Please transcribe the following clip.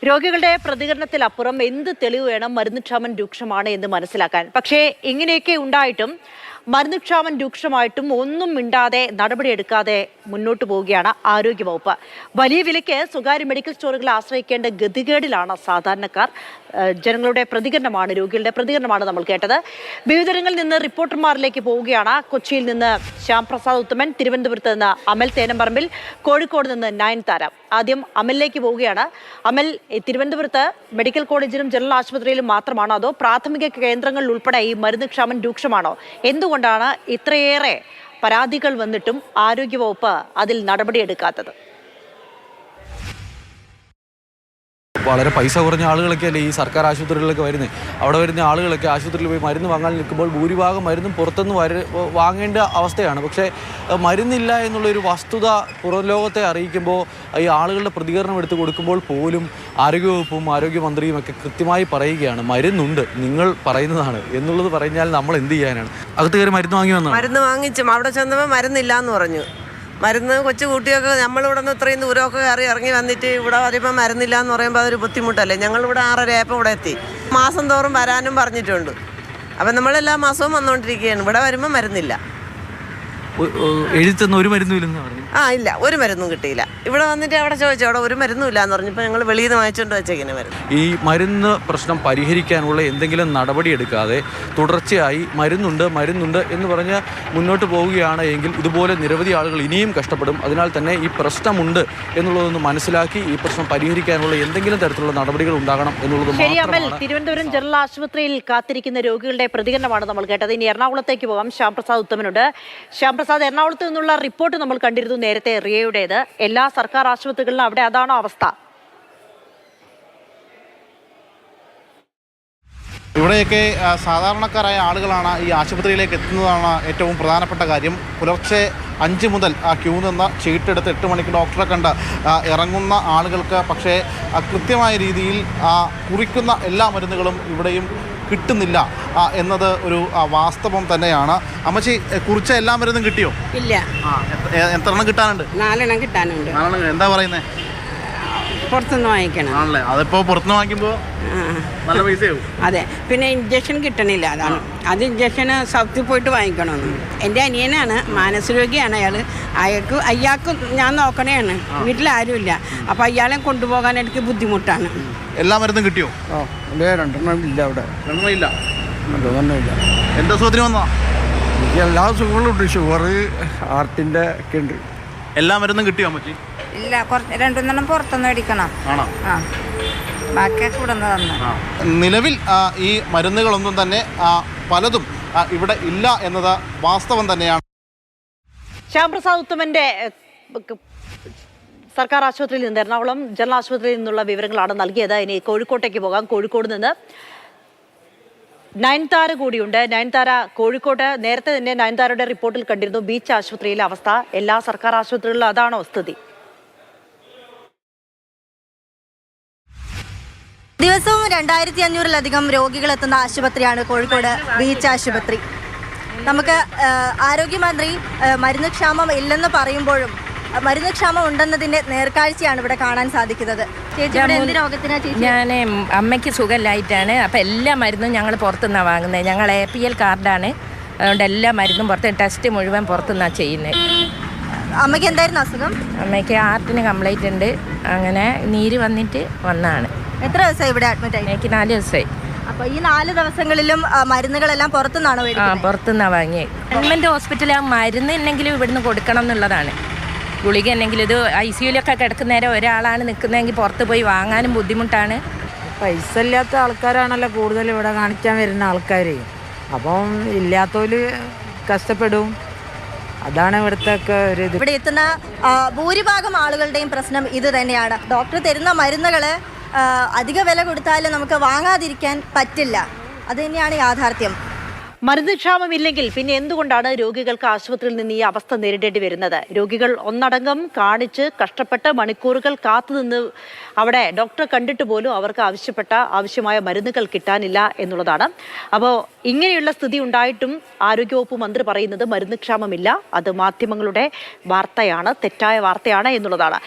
രോഗികളുടെ പ്രതികരണത്തിലപ്പുറം എന്ത് തെളിവ് വേണം മരുന്നുക്ഷാമം രൂക്ഷമാണ് എന്ന് മനസ്സിലാക്കാൻ. പക്ഷേ ഇങ്ങനെയൊക്കെ ഉണ്ടായിട്ടും മരുന്നുക്ഷാമം രൂക്ഷമായിട്ടും ഒന്നും മിണ്ടാതെ നടപടിയെടുക്കാതെ മുന്നോട്ട് പോവുകയാണ് ആരോഗ്യവകുപ്പ്. വലിയ വിലയ്ക്ക് സ്വകാര്യ മെഡിക്കൽ സ്റ്റോറുകളെ ആശ്രയിക്കേണ്ട ഗതികേടിലാണ് സാധാരണക്കാർ. ജനങ്ങളുടെ പ്രതികരണമാണ്, രോഗികളുടെ പ്രതികരണമാണ് നമ്മൾ കേട്ടത്. വിവിധങ്ങളിൽ നിന്ന് റിപ്പോർട്ടർമാരിലേക്ക് പോവുകയാണ്. കൊച്ചിയിൽ നിന്ന് ശ്യാംപ്രസാദ് ഉത്തമൻ, തിരുവനന്തപുരത്ത് നിന്ന് അമൽ തേനമ്പറമ്പിൽ, കോഴിക്കോട് നിന്ന് നയൻതാര. ആദ്യം അമലിലേക്ക് പോവുകയാണ്. അമൽ, തിരുവനന്തപുരത്ത് മെഡിക്കൽ കോളേജിലും ജനറൽ ആശുപത്രിയിലും മാത്രമാണോ അതോ പ്രാഥമിക കേന്ദ്രങ്ങളിൽ ഉൾപ്പെടെ ഈ മരുന്ന് ക്ഷാമം രൂക്ഷമാണോ? എന്തുകൊണ്ടാണ് ഇത്രയേറെ പരാതികൾ വന്നിട്ടും ആരോഗ്യവകുപ്പ് അതിൽ നടപടിയെടുക്കാത്തത്? വളരെ പൈസ കുറഞ്ഞ ആളുകളൊക്കെ അല്ലേ ഈ സർക്കാർ ആശുപത്രികളിലൊക്കെ വരുന്നത്. അവിടെ വരുന്ന ആളുകളൊക്കെ ആശുപത്രിയിൽ പോയി മരുന്ന് വാങ്ങാൻ നിൽക്കുമ്പോൾ ഭൂരിഭാഗം മരുന്നും പുറത്തുനിന്ന് വാങ്ങേണ്ട അവസ്ഥയാണ്. പക്ഷേ മരുന്നില്ല എന്നുള്ളൊരു വസ്തുത പുറം ലോകത്തെ അറിയിക്കുമ്പോൾ ഈ ആളുകളുടെ പ്രതികരണം എടുത്ത് കൊടുക്കുമ്പോൾ പോലും ആരോഗ്യവകുപ്പും ആരോഗ്യമന്ത്രിയും ഒക്കെ കൃത്യമായി പറയുകയാണ് മരുന്നുണ്ട്, നിങ്ങൾ പറയുന്നതാണ് എന്നുള്ളത് പറഞ്ഞാൽ നമ്മൾ എന്ത് ചെയ്യാനാണ്? അകത്ത് കയറി മരുന്ന് വാങ്ങി വന്നു, മരുന്ന് വാങ്ങിച്ചും അവിടെ ചെന്നപ്പോൾ മരുന്നില്ല എന്ന് പറഞ്ഞു. മരുന്ന് കൊച്ചു കുട്ടിയൊക്കെ നമ്മളിവിടെ നിന്ന് ഇത്രയും ദൂരമൊക്കെ ഇറങ്ങി വന്നിട്ട് ഇവിടെ വരുമ്പോൾ മരുന്നില്ല എന്ന് പറയുമ്പോൾ അതൊരു ബുദ്ധിമുട്ടല്ലേ. ഞങ്ങളിവിടെ 6:30 ആയപ്പോൾ ഇവിടെ എത്തി. മാസം തോറും വരാനും പറഞ്ഞിട്ടുണ്ട്. അപ്പം നമ്മളെല്ലാ മാസവും വന്നുകൊണ്ടിരിക്കുകയാണ്. ഇവിടെ വരുമ്പോൾ മരുന്നില്ല. എഴുതുന്ന ഒരു മരുന്നുമില്ലെന്ന് പറഞ്ഞു. ഇല്ല, ഒരു മരുന്നും കിട്ടിയില്ല. ഇവിടെ വന്നിട്ട് അവിടെ ചോദിച്ചു, അവിടെ ഒരു മരുന്നും ഇല്ല എന്ന് പറഞ്ഞപ്പോൾ ഞങ്ങൾ വെളിയിൽ നിന്ന് വാങ്ങിച്ചുകൊണ്ട് വെച്ചേക്കുന്ന മരുന്ന്. ഈ മരുന്ന് പ്രശ്നം പരിഹരിക്കാനുള്ള എന്തെങ്കിലും നടപടി എടുക്കാതെ തുടർച്ചയായി മരുന്നുണ്ട് എന്ന് പറഞ്ഞ് മുന്നോട്ട് പോവുകയാണ് എങ്കിൽ ഇതുപോലെ നിരവധി ആളുകൾ ഇനിയും കഷ്ടപ്പെടും. അതിനാൽ തന്നെ ഈ പ്രശ്നമുണ്ട് എന്നുള്ളതൊന്ന് മനസ്സിലാക്കി ഈ പ്രശ്നം പരിഹരിക്കാനുള്ള എന്തെങ്കിലും തരത്തിലുള്ള നടപടികൾ ഉണ്ടാകണം എന്നുള്ളത് മാത്രമാണ്. തിരുവനന്തപുരം ജനറൽ ആശുപത്രിയിൽ കാത്തിരിക്കുന്ന രോഗികളുടെ പ്രതികരണമാണ് നമ്മൾ കേട്ടത്. ഇനി എറണാകുളത്തേക്ക് പോകാം. ശ്യാംപ്രസാദ് ഉത്തമനുണ്ട്. ശ്യാംപ്രസാദ്, എറണാകുളത്ത് നിന്നുള്ള റിപ്പോർട്ട് നമ്മൾ കണ്ടിരുന്നു നേരത്തെ, റിയയുടേത്. എല്ലാ സർക്കാർ ആശുപത്രികളിലും അവിടെ അതാണോ അവസ്ഥ? ഇവിടെയൊക്കെ സാധാരണക്കാരായ ആളുകളാണ് ഈ ആശുപത്രിയിലേക്ക് എത്തുന്നതാണ് ഏറ്റവും പ്രധാനപ്പെട്ട കാര്യം. പുലർച്ചെ 5 മുതൽ ക്യൂ നിന്ന് ചീട്ടെടുത്ത് 8 മണിക്ക് ഡോക്ടറെ കണ്ട് ഇറങ്ങുന്ന ആളുകൾക്ക് പക്ഷേ കൃത്യമായ രീതിയിൽ കുറിക്കുന്ന എല്ലാ മരുന്നുകളും ഇവിടെയും കിട്ടുന്നില്ല എന്നത് ഒരു വാസ്തവം തന്നെയാണ്. അമ്മച്ചി, കുറിച്ച എല്ലാ മരുന്നും കിട്ടിയോ? ഇല്ല. എത്ര എണ്ണം കിട്ടാനുണ്ട്? 4 എണ്ണം കിട്ടാനുണ്ട്. 4 എണ്ണം. എന്താ പറയുന്നത്? പുറത്തുനിന്ന് വാങ്ങിക്കണം ആണല്ലേ? അതിപ്പോൾ പുറത്തുനിന്ന് വാങ്ങിക്കുമ്പോൾ നല്ല പൈസയാവും. അതെ, പിന്നെ ഇഞ്ചക്ഷൻ കിട്ടണില്ല. അതാണ് അത് ഇഞ്ചക്ഷന് സൗത്തിൽ പോയിട്ട് വാങ്ങിക്കണമെന്ന്. എൻ്റെ അനിയനാണ്, മാനസരോഗിയാണ് അയാൾ. അയാൾക്ക് ഞാൻ നോക്കണേയാണ്, വീട്ടിലാരുമില്ല. അപ്പം അയാളെ കൊണ്ടുപോകാൻ എനിക്ക് ബുദ്ധിമുട്ടാണ്. എല്ലാ മരുന്നും കിട്ടിയോ? രണ്ടെണ്ണം ഇല്ല അവിടെ. രണ്ടെണ്ണം ഇല്ല. രണ്ടെണ്ണമില്ല. എന്താ സുഖത്തിന് വന്നോ? എനിക്ക് എല്ലാ സുഖങ്ങളും ഉണ്ട്. ഷുഗർ, ഹാർട്ടിൻ്റെ ഒക്കെ ഉണ്ട്. എല്ലാ മരുന്നും കിട്ടിയോ അമ്മച്ചി? ഇല്ല, 2-3 പുറത്തുനിന്ന് മേടിക്കണം. ആണോ? ബാക്കിയൊക്കെ ഇവിടെ നിന്ന് തന്നു. നിലവിൽ ഈ മരുന്നുകളൊന്നും തന്നെ പലതും ഇവിടെ ഇല്ല എന്നത് വാസ്തവം തന്നെയാണ്. ശ്യാംപ്രസാദ് ഉത്തമന്റെ സർക്കാർ ആശുപത്രിയിൽ നിന്ന്, എറണാകുളം ജനറൽ ആശുപത്രിയിൽ നിന്നുള്ള വിവരങ്ങളാണ് നൽകിയത്. ഇനി കോഴിക്കോട്ടേക്ക് പോകാം. കോഴിക്കോട് നിന്ന് നയൻതാര കൂടിയുണ്ട്. നയൻതാര, കോഴിക്കോട്ട് നേരത്തെ തന്നെ നയൻതാരയുടെ റിപ്പോർട്ടിൽ കണ്ടിരുന്നു ബീച്ച് ആശുപത്രിയിലെ അവസ്ഥ. എല്ലാ സർക്കാർ ആശുപത്രികളിലും അതാണോ സ്ഥിതി? ദിവസവും 2500-ലധികം രോഗികൾ എത്തുന്ന ആശുപത്രിയാണ് കോഴിക്കോട് ബീച്ച് ആശുപത്രി. നമുക്ക് ആരോഗ്യമന്ത്രി മരുന്ന് ക്ഷാമം ഇല്ലെന്ന് പറയുമ്പോഴും മരുന്ന് ക്ഷാമം ഉണ്ടെന്നതിന്റെ നേർക്കാഴ്ചയാണ് ഇവിടെ കാണാൻ സാധിക്കുന്നത്. ഞാൻ അമ്മയ്ക്ക് സുഖമില്ലായിട്ടാണ്. അപ്പം എല്ലാ മരുന്നും ഞങ്ങൾ പുറത്തുനിന്നാണ് വാങ്ങുന്നത്. ഞങ്ങൾ APL കാർഡാണ്, അതുകൊണ്ട് എല്ലാ മരുന്നും പുറത്ത്, ടെസ്റ്റ് മുഴുവൻ പുറത്തുനിന്നാണ് ചെയ്യുന്നത്. അമ്മയ്ക്ക് എന്തായിരുന്നു അസുഖം? അമ്മയ്ക്ക് ഹാർട്ടിന് കംപ്ലൈൻറ്റ് ഉണ്ട്. അങ്ങനെ നീര് വന്നിട്ട് വന്നതാണ്. എത്ര ദിവസമായി ഇവിടെ അഡ്മിറ്റ് ആയി? എനിക്ക് 4 ദിവസമായി. അപ്പോൾ ഈ 4 ദിവസങ്ങളിലും മരുന്നുകളെല്ലാം പുറത്തുനിന്നാണോ? പുറത്തുനിന്നാണ് വാങ്ങിയത്. ഗവൺമെൻറ് ഹോസ്പിറ്റലിൽ മരുന്ന് എന്നെങ്കിലും ഇവിടുന്ന് കൊടുക്കണം എന്നുള്ളതാണ്. ഗുളിക എന്നെങ്കിലും, ഇത് ICUലൊക്കെ കിടക്കുന്ന നേരം ഒരാളാണ് നിൽക്കുന്നതെങ്കിൽ പുറത്ത് പോയി വാങ്ങാനും ബുദ്ധിമുട്ടാണ്. പൈസ ഇല്ലാത്ത ആൾക്കാരാണല്ലോ കൂടുതൽ ഇവിടെ കാണിക്കാൻ വരുന്ന ആൾക്കാർ. അപ്പം ഇല്ലാത്തവർ കഷ്ടപ്പെടും. അതാണ് ഇവിടുത്തെ ഒക്കെ ഒരു ഇത്. ഇവിടെ എത്തുന്ന ഭൂരിഭാഗം ആളുകളുടെയും പ്രശ്നം ഇത് തന്നെയാണ്. ഡോക്ടർ തരുന്ന മരുന്നുകൾ അധിക വില കൊടുത്താലും നമുക്ക് വാങ്ങാതിരിക്കാൻ പറ്റില്ല. അത് തന്നെയാണ് യാഥാർത്ഥ്യം. മരുന്ന് ക്ഷാമമില്ലെങ്കിൽ പിന്നെ എന്തുകൊണ്ടാണ് രോഗികൾക്ക് ആശുപത്രിയിൽ നിന്ന് ഈ അവസ്ഥ നേരിടേണ്ടി വരുന്നത്? രോഗികൾ ഒന്നടങ്കം കാണിച്ച് കഷ്ടപ്പെട്ട് മണിക്കൂറുകൾ കാത്തുനിന്ന് അവിടെ ഡോക്ടറെ കണ്ടിട്ട് പോലും അവർക്ക് ആവശ്യമായ മരുന്നുകൾ കിട്ടാനില്ല എന്നുള്ളതാണ്. അപ്പോൾ ഇങ്ങനെയുള്ള സ്ഥിതി ഉണ്ടായിട്ടും ആരോഗ്യവകുപ്പ് മന്ത്രി പറയുന്നത് മരുന്ന് ക്ഷാമമില്ല, അത് മാധ്യമങ്ങളുടെ വാർത്തയാണ്, തെറ്റായ വാർത്തയാണ് എന്നുള്ളതാണ്.